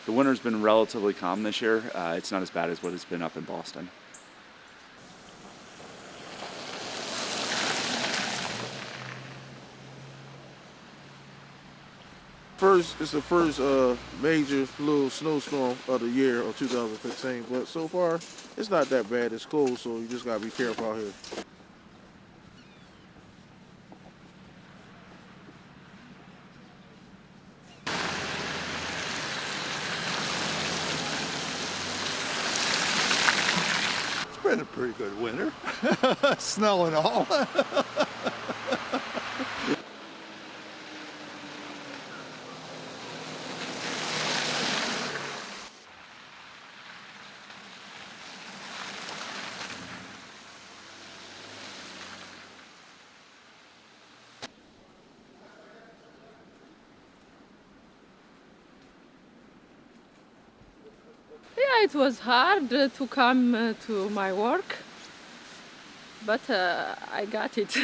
The winter's been relatively calm this year. It's not as bad as what it's been up in Boston. It's the first major little snowstorm of the year of 2015, but so far it's not that bad. It's cold, so you just gotta be careful out here. It's been a pretty good winter, snow and all. Yeah, it was hard to come to my work, but I got it.